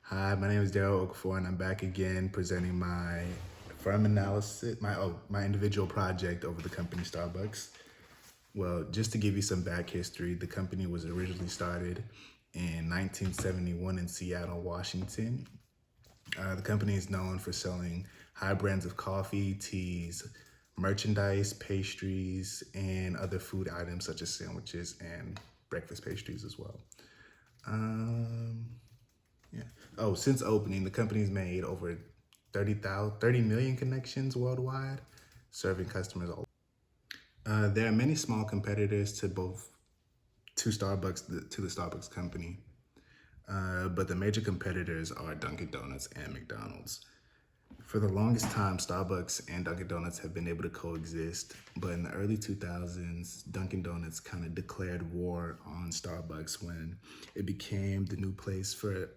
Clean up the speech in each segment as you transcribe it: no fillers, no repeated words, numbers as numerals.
Hi, my name is Daryl Okafor, and I'm back again presenting my firm analysis, my individual project over the company Starbucks. Well, just to give you some back history, the company was originally started in 1971 in Seattle, Washington. The company is known for selling high brands of coffee, teas, merchandise, pastries, and other food items such as sandwiches and breakfast pastries as well. Um, yeah. Oh, since opening, the company's made over 30 million connections worldwide, serving customers all. There are many small competitors to the Starbucks company, but the major competitors are Dunkin' Donuts and McDonald's. For the longest time, Starbucks and Dunkin' Donuts have been able to coexist, but in the early 2000s, Dunkin' Donuts kind of declared war on Starbucks when it became the new place for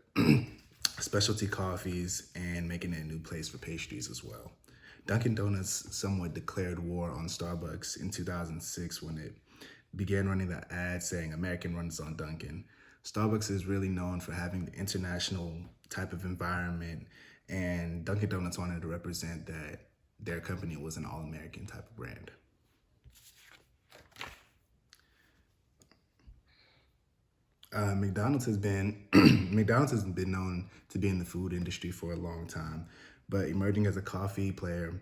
specialty coffees and making it a new place for pastries as well. Dunkin' Donuts somewhat declared war on Starbucks in 2006 when it began running the ad saying American runs on Dunkin'. Starbucks is really known for having the international type of environment, and Dunkin' Donuts wanted to represent that their company was an all-American type of brand. McDonald's has been McDonald's has been known to be in the food industry for a long time, but emerging as a coffee player,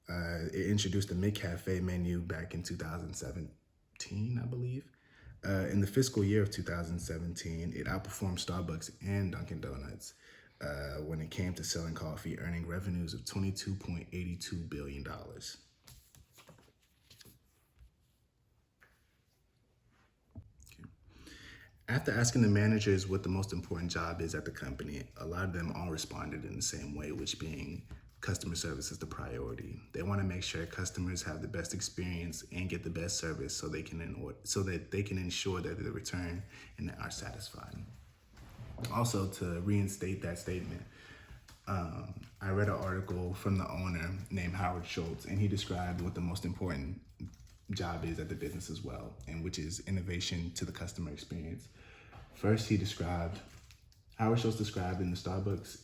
it introduced the McCafe menu back in 2017, I believe. In the fiscal year of 2017, it outperformed Starbucks and Dunkin' Donuts when it came to selling coffee, earning revenues of $22.82 billion. After asking the managers what the most important job is at the company, a lot of them all responded in the same way, which being customer service is the priority. They want to make sure customers have the best experience and get the best service so that they can ensure that they return and are satisfied. Also, to reinstate that statement, I read an article from the owner named Howard Schultz, and he described what the most important job is at the business as well, and which is innovation to the customer experience. First, Howard Schultz described in the Starbucks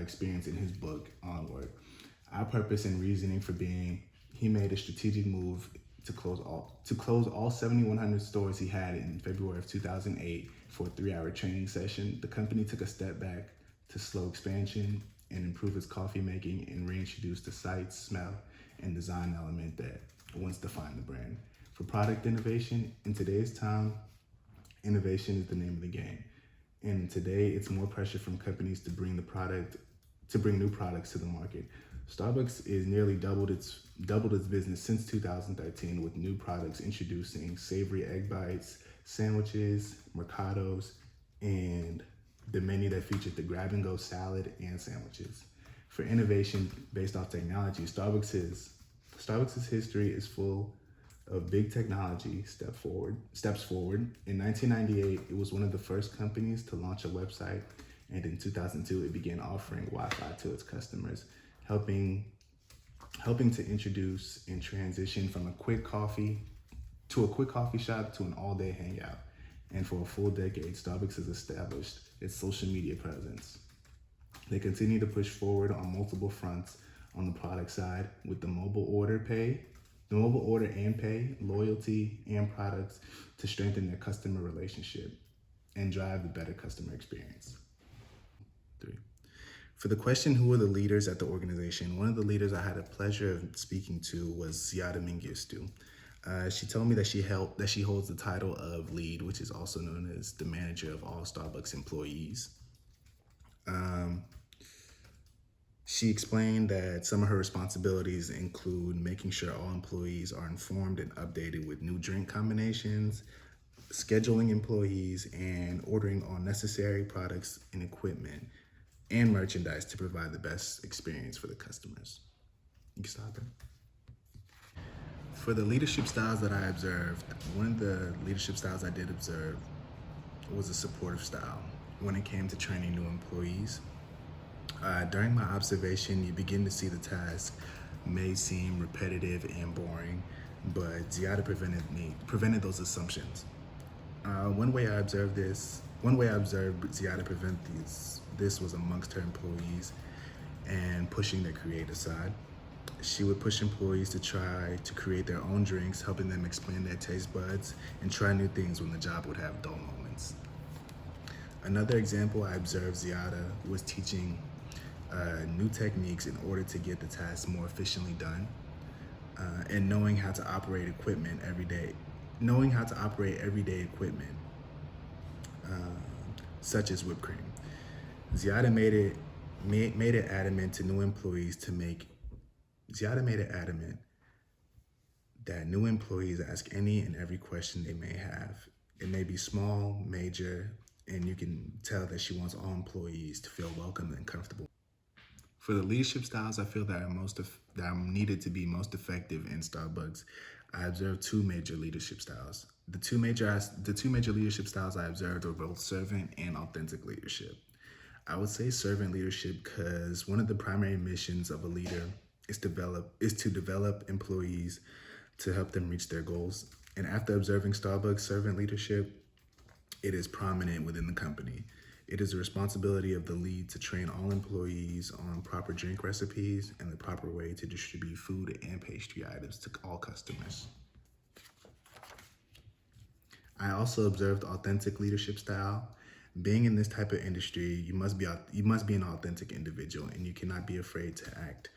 experience in his book, Onward. Our purpose and reasoning for being, he made a strategic move to close all 7,100 stores he had in February of 2008 for a 3-hour training session. The company took a step back to slow expansion and improve its coffee making and reintroduce the sight, smell, and design element that once defined the brand. For product innovation, in today's time, innovation is the name of the game. And today, it's more pressure from companies to bring new products to the market. Starbucks is nearly doubled its business since 2013 with new products introducing savory egg bites, sandwiches, mercados, and the menu that featured the grab-and-go salad and sandwiches. For innovation based off technology, Starbucks' history is full of big technology steps forward. In 1998, it was one of the first companies to launch a website, and in 2002, it began offering Wi-Fi to its customers, helping to introduce and transition from a quick coffee shop to an all-day hangout. And for a full decade, Starbucks has established its social media presence. They continue to push forward on multiple fronts on the product side with the mobile order and pay, loyalty, and products to strengthen their customer relationship and drive the better customer experience. 3. For the question, who are the leaders at the organization? One of the leaders I had a pleasure of speaking to was Ziada Mengistu. She told me that she holds the title of lead, which is also known as the manager of all Starbucks employees. She explained that some of her responsibilities include making sure all employees are informed and updated with new drink combinations, scheduling employees, and ordering all necessary products and equipment and merchandise to provide the best experience for the customers. You can stop there. For the leadership styles that I observed, one of the leadership styles I did observe was a supportive style when it came to training new employees. During my observation, you begin to see the task may seem repetitive and boring, but Ziada prevented those assumptions. One way I observed Ziada This was amongst her employees and pushing their creative side. She would push employees to try to create their own drinks, helping them expand their taste buds and try new things when the job would have dull moments. Another example I observed Ziada was teaching new techniques in order to get the tasks more efficiently done, and knowing how to operate equipment every day. Knowing how to operate everyday equipment, such as whipped cream. Ziada made it adamant to new employees to make. Ziada made it adamant that new employees ask any and every question they may have. It may be small, major, and you can tell that she wants all employees to feel welcome and comfortable. For the leadership styles, I feel that are needed to be most effective in Starbucks, I observed two major leadership styles. The two major leadership styles I observed were both servant and authentic leadership. I would say servant leadership because one of the primary missions of a leader is to develop employees to help them reach their goals. And after observing Starbucks servant leadership, it is prominent within the company. It is the responsibility of the lead to train all employees on proper drink recipes and the proper way to distribute food and pastry items to all customers. I also observed authentic leadership style. Being in this type of industry, you must be an authentic individual, and you cannot be afraid to act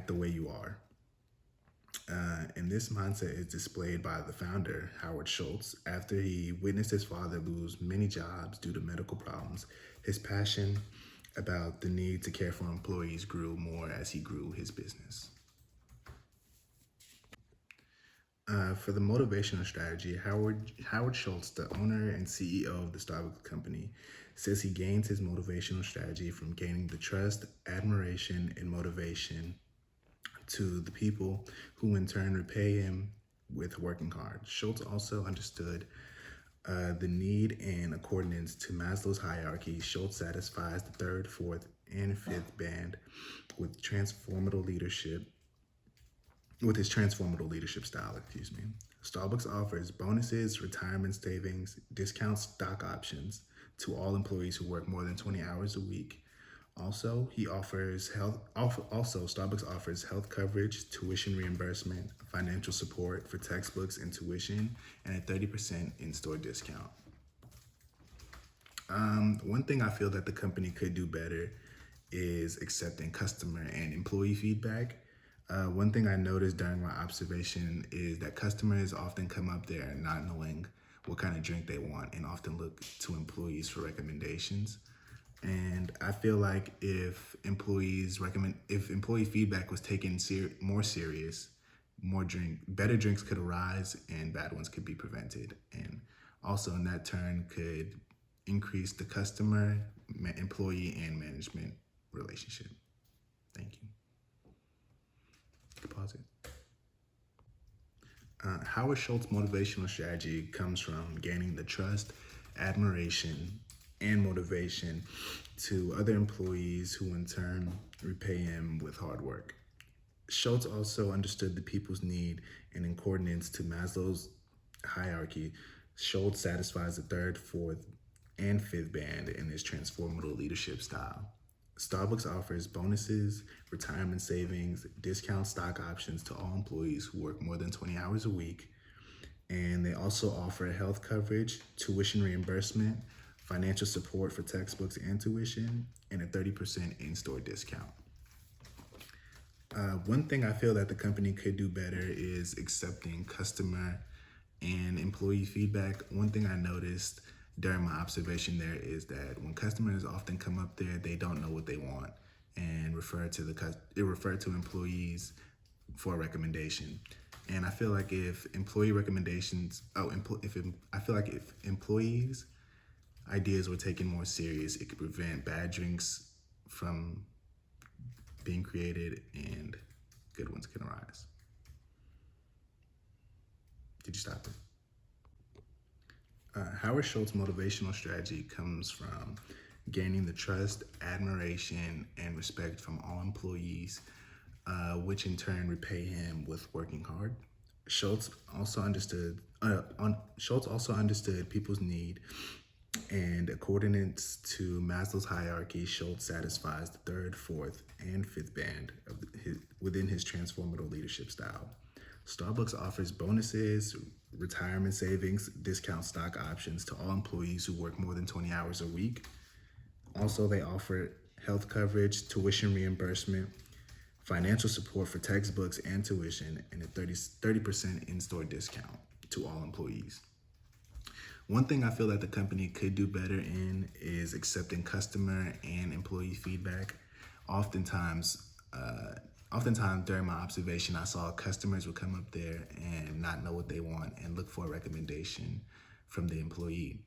the way you are. And this mindset is displayed by the founder, Howard Schultz. After he witnessed his father lose many jobs due to medical problems, his passion about the need to care for employees grew more as he grew his business. For the motivational strategy, Howard Schultz, the owner and CEO of the Starbucks company, says he gains his motivational strategy from gaining the trust, admiration, and motivation to the people who in turn repay him with working hard. Schultz also understood the need and accordance to Maslow's hierarchy. Schultz satisfies the third, fourth, and fifth band with his transformative leadership style, Starbucks offers bonuses, retirement savings, discount stock options to all employees who work more than 20 hours a week. Also, Starbucks offers health coverage, tuition reimbursement, financial support for textbooks and tuition, and a 30% in-store discount. One thing I feel that the company could do better is accepting customer and employee feedback. One thing I noticed during my observation is that customers often come up there not knowing what kind of drink they want and often look to employees for recommendations. And I feel like if employee feedback was taken more serious, better drinks could arise and bad ones could be prevented. And also in that turn could increase the customer, employee, and management relationship. Thank you. Pause it. Howard Schultz's motivational strategy comes from gaining the trust, admiration, and motivation to other employees who in turn repay him with hard work. Schultz also understood the people's need, and in accordance to Maslow's hierarchy, Schultz satisfies the third, fourth, and fifth band in his transformative leadership style. Starbucks offers bonuses, retirement savings, discount stock options to all employees who work more than 20 hours a week. And they also offer health coverage, tuition reimbursement, financial support for textbooks and tuition, and a 30% in-store discount. One thing I feel that the company could do better is accepting customer and employee feedback. One thing I noticed during my observation there is that when customers often come up there, they don't know what they want and refer to employees for a recommendation. And I feel like if employees' ideas were taken more serious, it could prevent bad drinks from being created and good ones can arise. Did you stop it? Howard Schultz's motivational strategy comes from gaining the trust, admiration, and respect from all employees, which in turn repay him with working hard. Schultz also understood people's need And according to Maslow's hierarchy, Schultz satisfies the third, fourth, and fifth band within his transformative leadership style. Starbucks offers bonuses, retirement savings, discount stock options to all employees who work more than 20 hours a week. Also, they offer health coverage, tuition reimbursement, financial support for textbooks and tuition, and a 30% in-store discount to all employees. One thing I feel that the company could do better in is accepting customer and employee feedback. Oftentimes during my observation, I saw customers would come up there and not know what they want and look for a recommendation from the employee.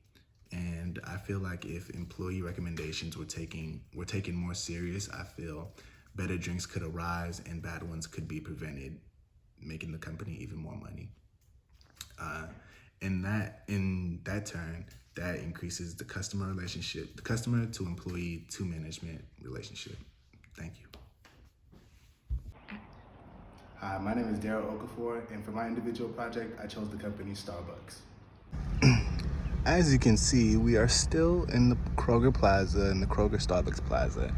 And I feel like if employee recommendations were taken more serious, I feel better drinks could arise and bad ones could be prevented, making the company even more money. In that turn, that increases the customer relationship, the customer to employee to management relationship. Thank you. Hi, my name is Daryl Okafor, and for my individual project, I chose the company Starbucks. As you can see, we are still in the Kroger Plaza, in the Kroger Starbucks Plaza,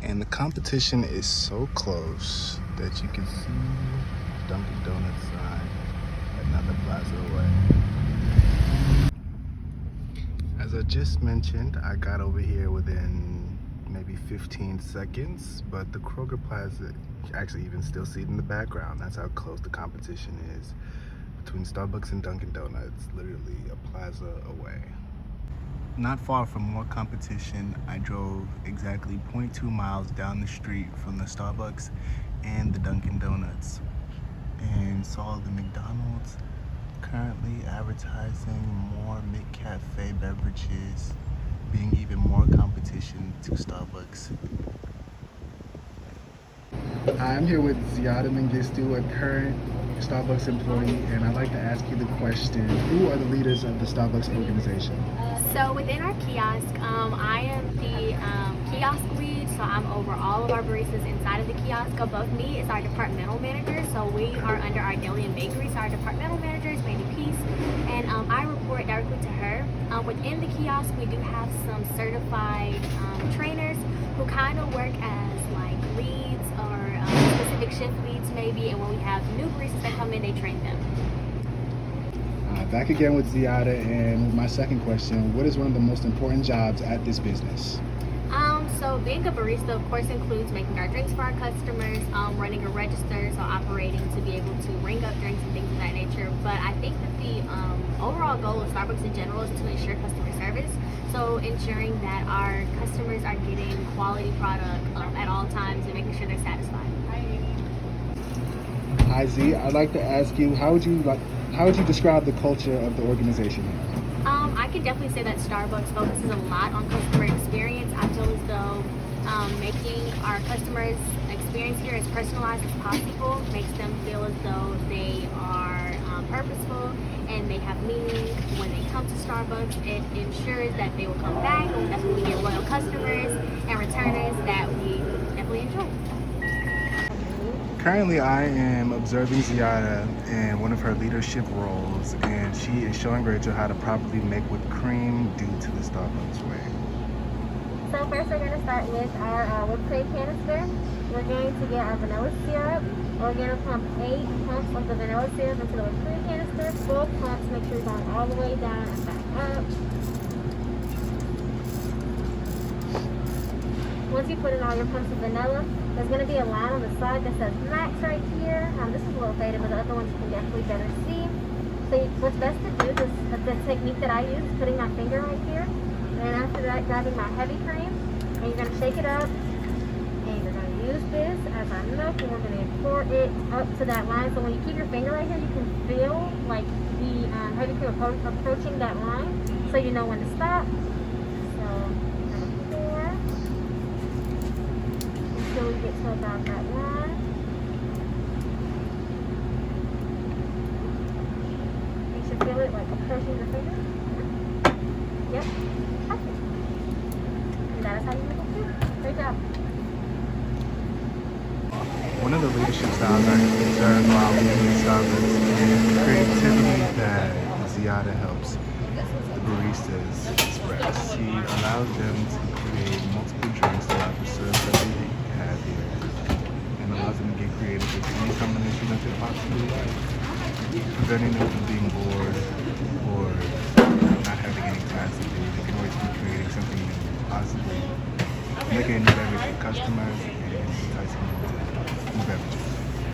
and the competition is so close that you can see Dunkin' Donuts sign another plaza away. As I just mentioned, I got over here within maybe 15 seconds, but the Kroger Plaza, you actually even still see it in the background. That's how close the competition is between Starbucks and Dunkin' Donuts, literally a plaza away. Not far from more competition, I drove exactly 0.2 miles down the street from the Starbucks and the Dunkin' Donuts and saw the McDonald's currently advertising more McCafe beverages, being even more competition to Starbucks. Hi, I'm here with Ziada Mengistu, a current Starbucks employee, and I'd like to ask you the question, who are the leaders of the Starbucks organization? So within our kiosk, I am the kiosk lead, so I'm over all of our baristas inside of the kiosk. Above me is our departmental manager, so we are under our deli and bakery, so our departmental manager is Mandy Peace, and I report directly to her. Within the kiosk, we do have some certified trainers who kind of work as like leads or specific shift leads maybe, and when we have new baristas that come in, they train them. Back again with Ziada, and my second question, what is one of the most important jobs at this business? So being a barista, of course, includes making our drinks for our customers, running a register, so operating to be able to ring up drinks and things of that nature. But I think that the overall goal of Starbucks in general is to ensure customer service. So ensuring that our customers are getting quality product at all times and making sure they're satisfied. Hi Z, I'd like to ask you, how would you describe the culture of the organization here? I can definitely say that Starbucks focuses a lot on customer experience. I feel as though making our customers' experience here as personalized as possible makes them feel as though they are purposeful and they have meaning when they come to Starbucks. It ensures that they will come back, and that's when we get loyal customers and returners that we definitely enjoy. Currently, I am observing Ziada in one of her leadership roles, and she is showing Rachel how to properly make whipped cream due to the Starbucks way. So first we're going to start with our whipped cream canister. We're going to get our vanilla syrup. We're going to pump 8 pumps of the vanilla syrup into the whipped cream canister. Full pumps, make sure you're going all the way down and back up. Once you put in all your pumps of vanilla, there's going to be a line on the side that says max right here. This is a little faded, but the other ones you can definitely better see. So what's best to do is the technique that I use, putting my finger right here, and after that grabbing my heavy cream, and you're going to shake it up, and you're going to use this as our milk, and we're going to pour it up to that line. So when you keep your finger right here, you can feel like the heavy cream approaching that line, so you know when to stop. So until we get to about that line. You should feel it like approaching the finger. Yep. Perfect. And that is how you make it. Great job. One of the leadership styles I observed while being in Starbucks is the creativity that Ziada helps the Baristas Express. He allows them to create multiple drinks throughout the service that they have here, and allows them to get creative with any combination that they possibly like, preventing them from being bored or not having any class to do. They can always be creating something new, possibly making a new beverage for customers and enticing them to new beverages.